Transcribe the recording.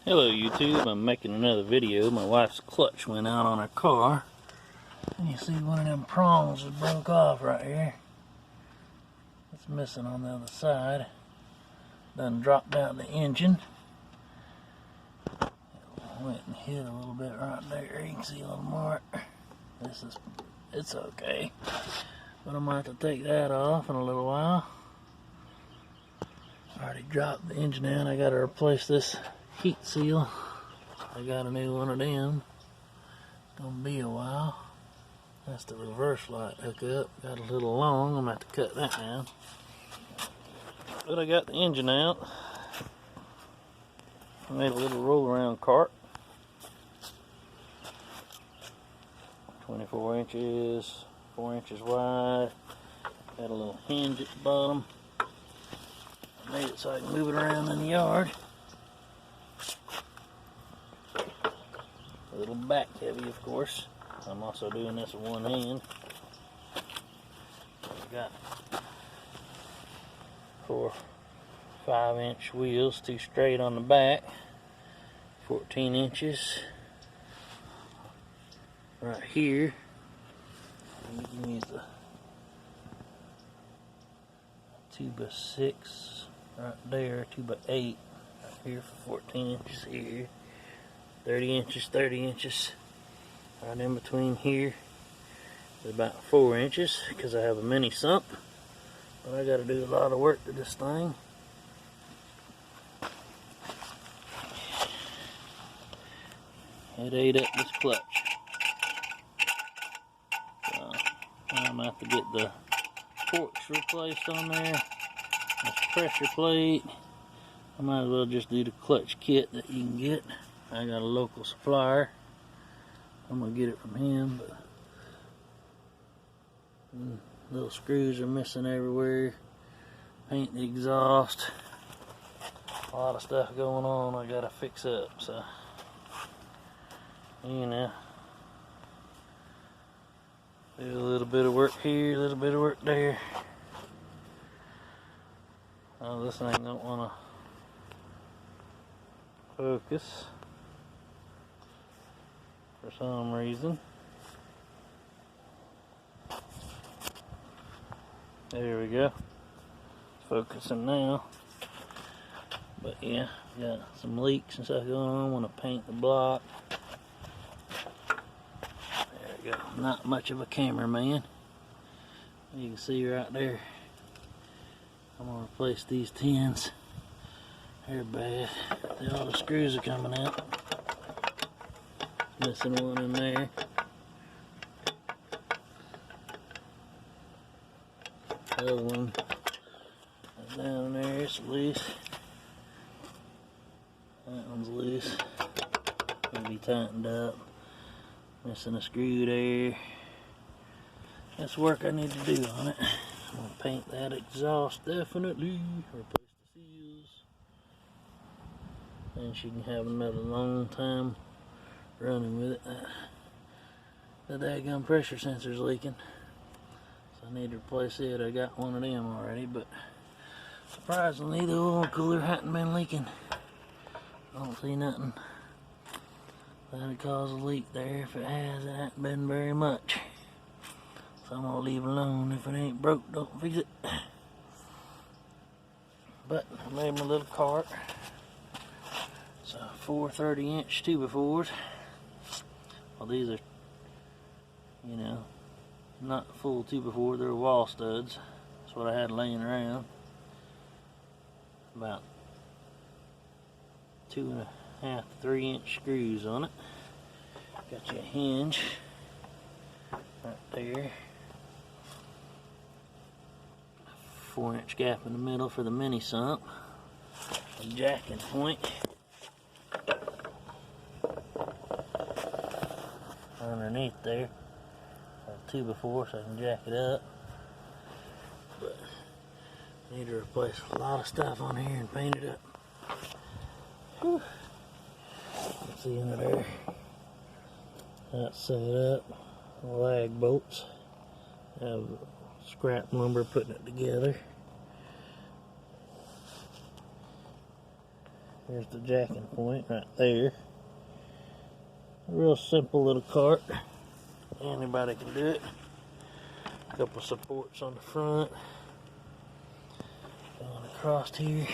Hello YouTube, I'm making another video. My wife's clutch went out on her car. And you see one of them prongs that broke off right here. It's missing on the other side. Done dropped out the engine. Went and hit a little bit right there. You can see a little mark. It's okay. But I'm going to have to take that off in a little while. Already dropped the engine out. I got to replace this heat seal. I got a new one of them. It's gonna be a while. That's the reverse light hookup. Got a little long. I'm gonna have to cut that down. But I got the engine out. I made a little roll around cart. 24 inches, 4 inches wide. Got a little hinge at the bottom. I made it so I can move it around in the yard. A little back heavy, of course. I'm also doing this with one hand. I've got 4 5-inch wheels, 2 straight on the back, 14 inches right here. You can use the 2x6 right there, 2x8 right here for 14 inches here. 30 inches, 30 inches. Right in between here is about 4 inches because I have a mini sump. But I got to do a lot of work to this thing. It ate up this clutch. So I'm going to have to get the forks replaced on there. This pressure plate. I might as well just do the clutch kit that you can get. I got a local supplier. I'm gonna get it from him, but little screws are missing everywhere. Paint the exhaust. A lot of stuff going on I gotta fix up, so you know. Do a little bit of work here, a little bit of work there. Oh, this thing don't wanna focus for some reason. There we go. It's focusing now. But yeah, got some leaks and stuff going on. I want to paint the block. There we go. Not much of a cameraman. You can see right there. I'm gonna replace these tins. They're bad. All the screws are coming out. Missing one in there. The other one is down there. It's loose. That one's loose. It'll be tightened up. Missing a screw there. That's work I need to do on it. I'm gonna paint that exhaust definitely. Replace the seals. And she can have another long time running with it. The daggone pressure sensor's leaking, so I need to replace it. I got one of them already, but surprisingly the oil cooler hadn't been leaking. I don't see nothing that'd cause a leak there. If it has, it hasn't been very much, so I'm gonna leave it alone. If it ain't broke, don't fix it. But I made my little cart. It's 4 30-inch 2x4s. Well, these are, you know, not full 2x4, they're wall studs. That's what I had laying around. About 2.5 to 3-inch screws on it. Got you a hinge right there. 4-inch gap in the middle for the mini sump. A jacking point. Underneath there, 2x4 so I can jack it up. But I need to replace a lot of stuff on here and paint it up. Whew. See under there, that's set up. Lag bolts. Have scrap lumber putting it together. Here's the jacking point right there. A real simple little cart. Anybody can do it. A couple supports on the front. Going across here.